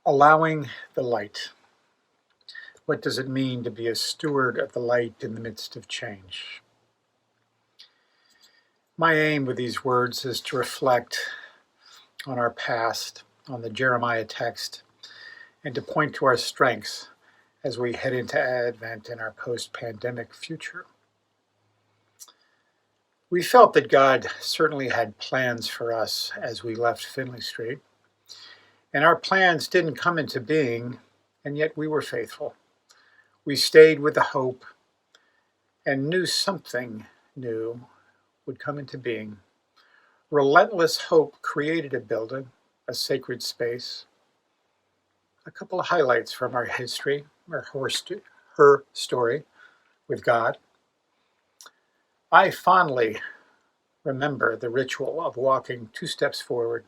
Allowing the light. What does it mean to be a steward of the light in the midst of change? My aim with these words is to reflect on our past, on the Jeremiah text, and to point to our strengths as we head into Advent in our post-pandemic future. We felt that God certainly had plans for us as we left Finley Street, and our plans didn't come into being, and yet we were faithful. We stayed with the hope and knew something new would come into being. Relentless hope created a building, a sacred space. A couple of highlights from our history, or her story with God. I fondly remember the ritual of walking 2 steps forward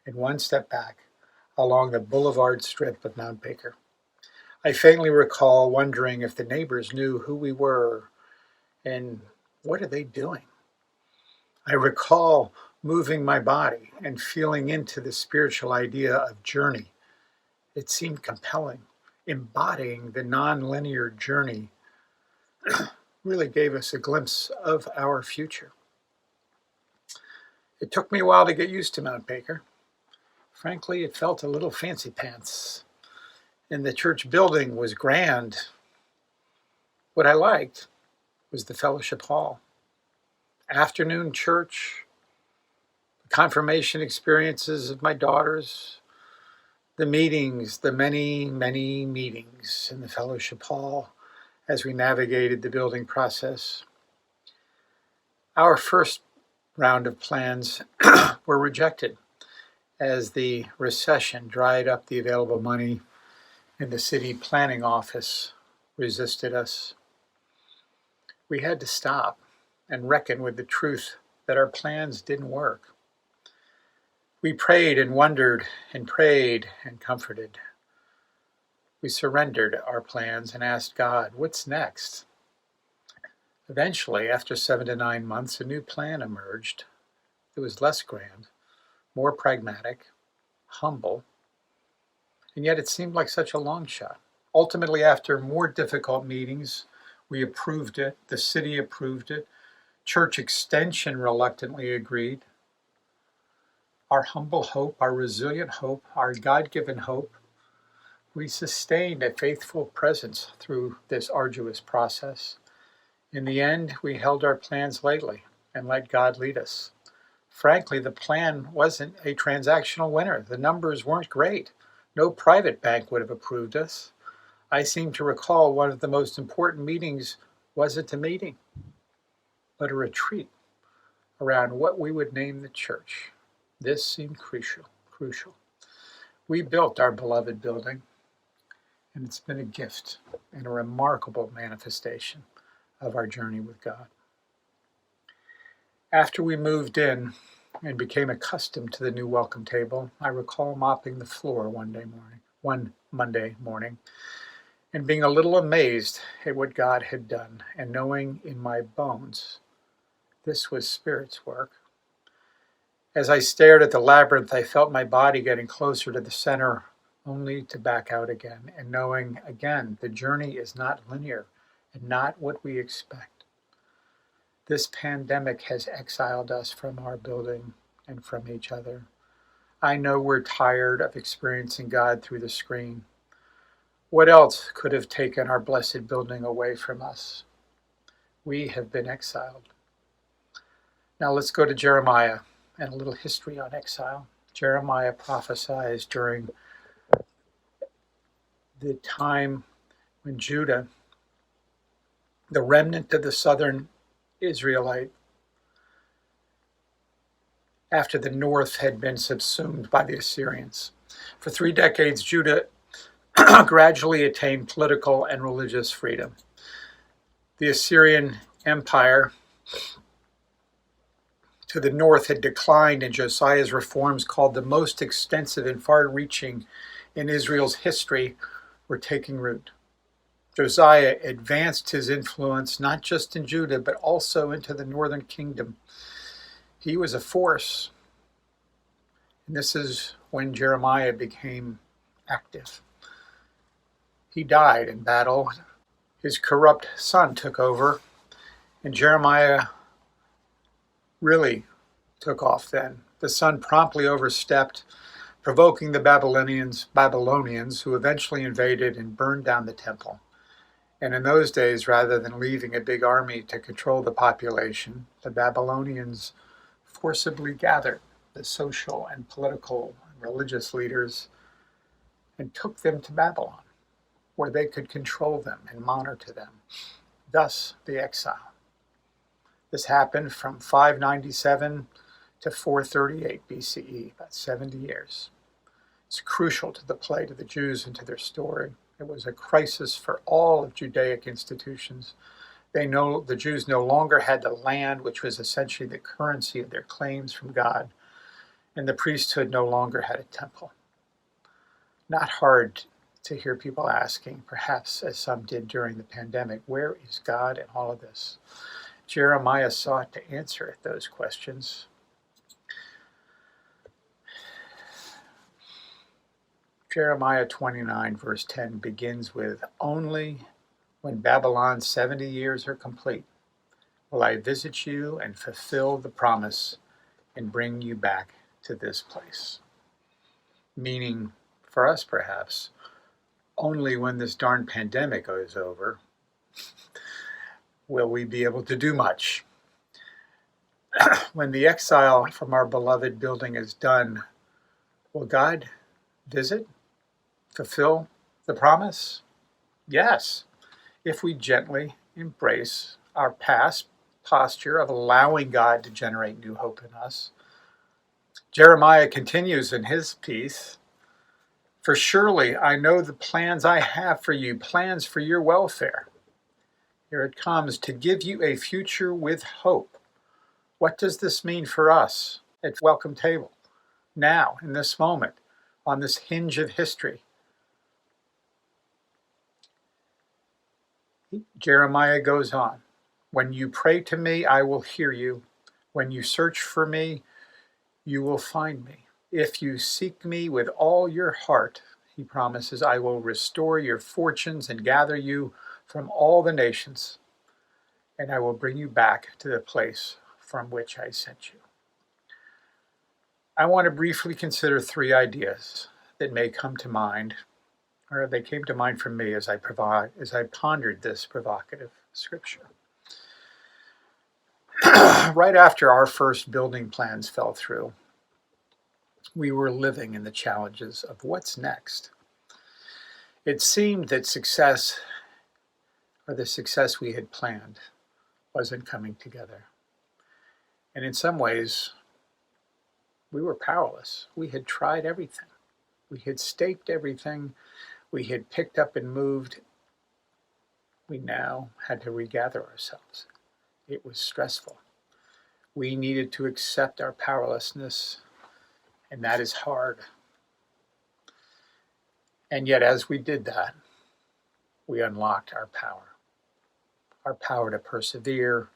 and 1 step back along the boulevard strip of Mount Baker. I faintly recall wondering if the neighbors knew who we were and what are they doing. I recall moving my body and feeling into the spiritual idea of journey. It seemed compelling. Embodying the non-linear journey really gave us a glimpse of our future. It took me a while to get used to Mount Baker. Frankly, it felt a little fancy pants. And the church building was grand. What I liked was the fellowship hall. Afternoon church, confirmation experiences of my daughters, the meetings, the many, many meetings in the fellowship hall as we navigated the building process. Our first round of plans were rejected as the recession dried up the available money and the city planning office resisted us. We had to stop and reckon with the truth that our plans didn't work. We prayed and wondered and prayed and comforted. We surrendered our plans and asked God, what's next? Eventually, after 7 to 9 months, a new plan emerged. It was less grand, more pragmatic, humble, and yet it seemed like such a long shot. Ultimately, after more difficult meetings, we approved it. The city approved it. Church Extension reluctantly agreed. Our humble hope, our resilient hope, our God-given hope, we sustained a faithful presence through this arduous process. In the end, we held our plans lightly and let God lead us. Frankly, the plan wasn't a transactional winner. The numbers weren't great. No private bank would have approved us. I seem to recall one of the most important meetings wasn't a meeting, but a retreat around what we would name the church. This seemed crucial. We built our beloved building, and it's been a gift and a remarkable manifestation of our journey with God. After we moved in and became accustomed to the new welcome table, I recall mopping the floor one Monday morning, and being a little amazed at what God had done, and knowing in my bones this was Spirit's work. As I stared at the labyrinth, I felt my body getting closer to the center, only to back out again, and knowing again the journey is not linear and not what we expect. This pandemic has exiled us from our building and from each other. I know we're tired of experiencing God through the screen. What else could have taken our blessed building away from us? We have been exiled. Now let's go to Jeremiah and a little history on exile. Jeremiah prophesies during the time when Judah, the remnant of the southern Israelite, after the north had been subsumed by the Assyrians. For 3 decades, Judah gradually attained political and religious freedom. The Assyrian Empire to the north had declined, and Josiah's reforms, called the most extensive and far-reaching in Israel's history, were taking root. Josiah advanced his influence not just in Judah, but also into the northern kingdom. He was a force. And this is when Jeremiah became active. He died in battle. His corrupt son took over, and Jeremiah really took off then. The son promptly overstepped, provoking the Babylonians, who eventually invaded and burned down the temple. And in those days, rather than leaving a big army to control the population, the Babylonians forcibly gathered the social and political and religious leaders and took them to Babylon, where they could control them and monitor them. Thus, the exile. This happened from 597 to 438 BCE, about 70 years. It's crucial to the plight of the Jews and to their story. It was a crisis for all of Judaic institutions. The Jews no longer had the land, which was essentially the currency of their claims from God, and the priesthood no longer had a temple. Not hard to hear people asking, perhaps as some did during the pandemic, where is God in all of this? Jeremiah sought to answer those questions. Jeremiah 29, verse 10 begins with, "Only when Babylon's 70 years are complete will I visit you and fulfill the promise and bring you back to this place." Meaning, for us perhaps, only when this darn pandemic is over will we be able to do much. When the exile from our beloved building is done, will God visit, fulfill the promise? Yes, if we gently embrace our past posture of allowing God to generate new hope in us. Jeremiah continues in his piece, "For surely I know the plans I have for you, plans for your welfare." Here it comes, "to give you a future with hope." What does this mean for us at Welcome Table, now, in this moment, on this hinge of history? Jeremiah goes on, "When you pray to me, I will hear you. When you search for me, you will find me. If you seek me with all your heart," he promises, "I will restore your fortunes and gather you from all the nations, and I will bring you back to the place from which I sent you." I want to briefly consider three ideas that may come to mind, or they came to mind for me as I pondered this provocative scripture. Right after our first building plans fell through, we were living in the challenges of what's next. It seemed that success, or the success we had planned, wasn't coming together. And in some ways, we were powerless. We had tried everything. We had staked everything. We had picked up and moved. We now had to regather ourselves. It was stressful. We needed to accept our powerlessness, and that is hard. And yet, as we did that, we unlocked our power to persevere,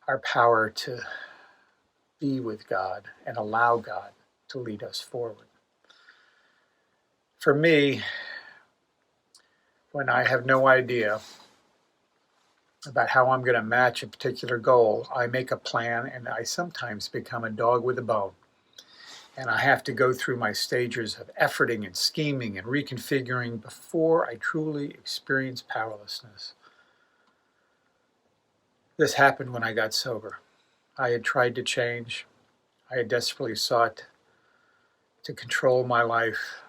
our power to be with God and allow God to lead us forward. For me, when I have no idea about how I'm going to match a particular goal, I make a plan, and I sometimes become a dog with a bone. And I have to go through my stages of efforting and scheming and reconfiguring before I truly experience powerlessness. This happened when I got sober. I had tried to change. I had desperately sought to control my life.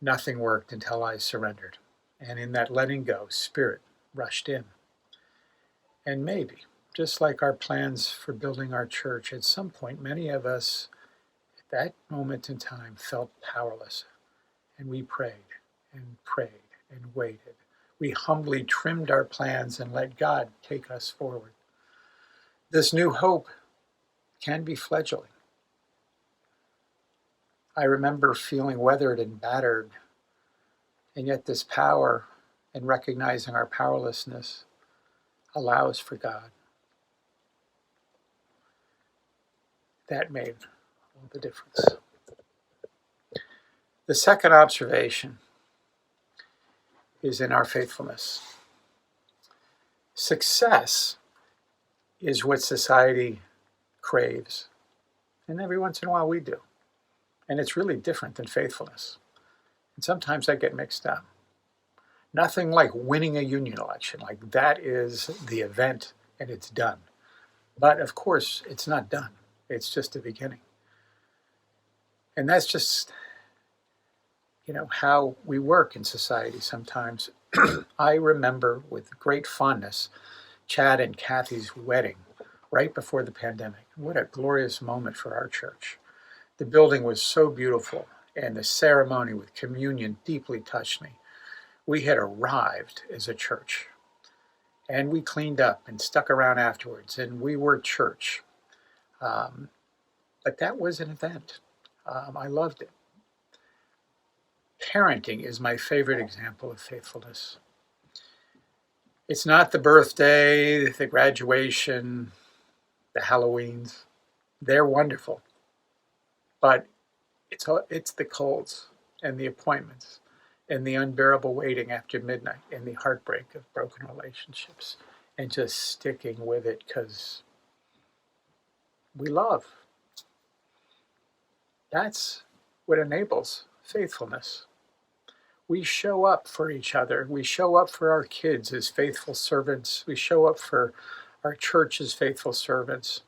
Nothing worked until I surrendered. And in that letting go, Spirit rushed in. And maybe, just like our plans for building our church, at some point, many of us at that moment in time felt powerless. And we prayed and waited. We humbly trimmed our plans and let God take us forward. This new hope can be fledgling. I remember feeling weathered and battered, and yet this power and recognizing our powerlessness allows for God. That made all the difference. The second observation is in our faithfulness. Success is what society craves, and every once in a while we do. And it's really different than faithfulness. And sometimes I get mixed up. Nothing like winning a union election. Like that is the event and it's done. But of course, it's not done. It's just the beginning. And that's just, how we work in society sometimes. I remember with great fondness Chad and Kathy's wedding right before the pandemic. What a glorious moment for our church. The building was so beautiful, and the ceremony with communion deeply touched me. We had arrived as a church, and we cleaned up and stuck around afterwards, and we were church. But that was an event. I loved it. Parenting is my favorite example of faithfulness. It's not the birthday, the graduation, the Halloweens. They're wonderful. But it's the colds and the appointments and the unbearable waiting after midnight and the heartbreak of broken relationships and just sticking with it because we love. That's what enables faithfulness. We show up for each other. We show up for our kids as faithful servants. We show up for our church as faithful servants.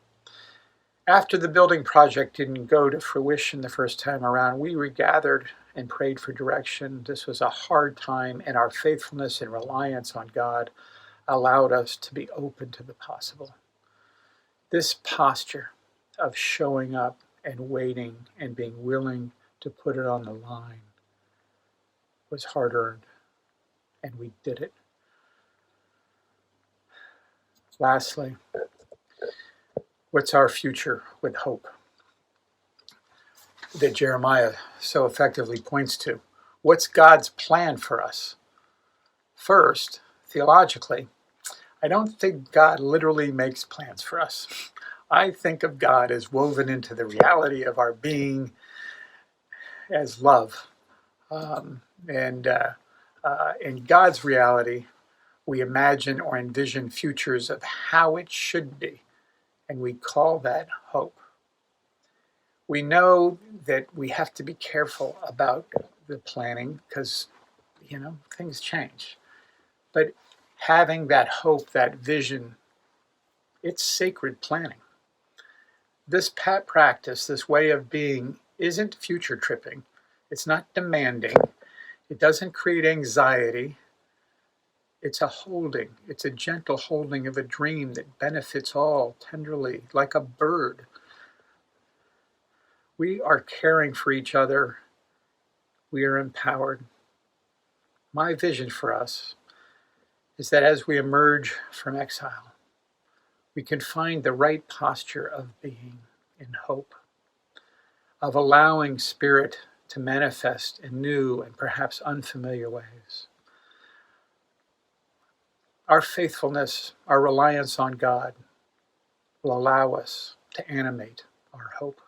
After the building project didn't go to fruition the first time around, we regathered and prayed for direction. This was a hard time, and our faithfulness and reliance on God allowed us to be open to the possible. This posture of showing up and waiting and being willing to put it on the line was hard-earned, and we did it. Lastly, what's our future with hope that Jeremiah so effectively points to? What's God's plan for us? First, theologically, I don't think God literally makes plans for us. I think of God as woven into the reality of our being as love. In God's reality, we imagine or envision futures of how it should be, and we call that hope. We know that we have to be careful about the planning because, things change. But having that hope, that vision, it's sacred planning. This practice, this way of being, isn't future tripping. It's not demanding. It doesn't create anxiety. It's a holding. It's a gentle holding of a dream that benefits all tenderly, like a bird. We are caring for each other. We are empowered. My vision for us is that as we emerge from exile, we can find the right posture of being in hope, of allowing Spirit to manifest in new and perhaps unfamiliar ways. Our faithfulness, our reliance on God will allow us to animate our hope.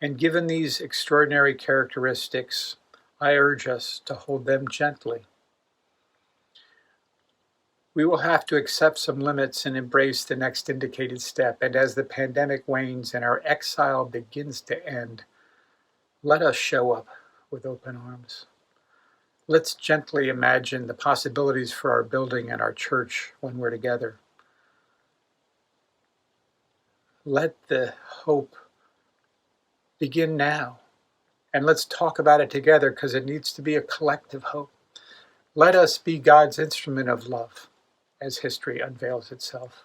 And given these extraordinary characteristics, I urge us to hold them gently. We will have to accept some limits and embrace the next indicated step. And as the pandemic wanes and our exile begins to end, let us show up with open arms. Let's gently imagine the possibilities for our building and our church when we're together. Let the hope begin now. And let's talk about it together because it needs to be a collective hope. Let us be God's instrument of love as history unveils itself.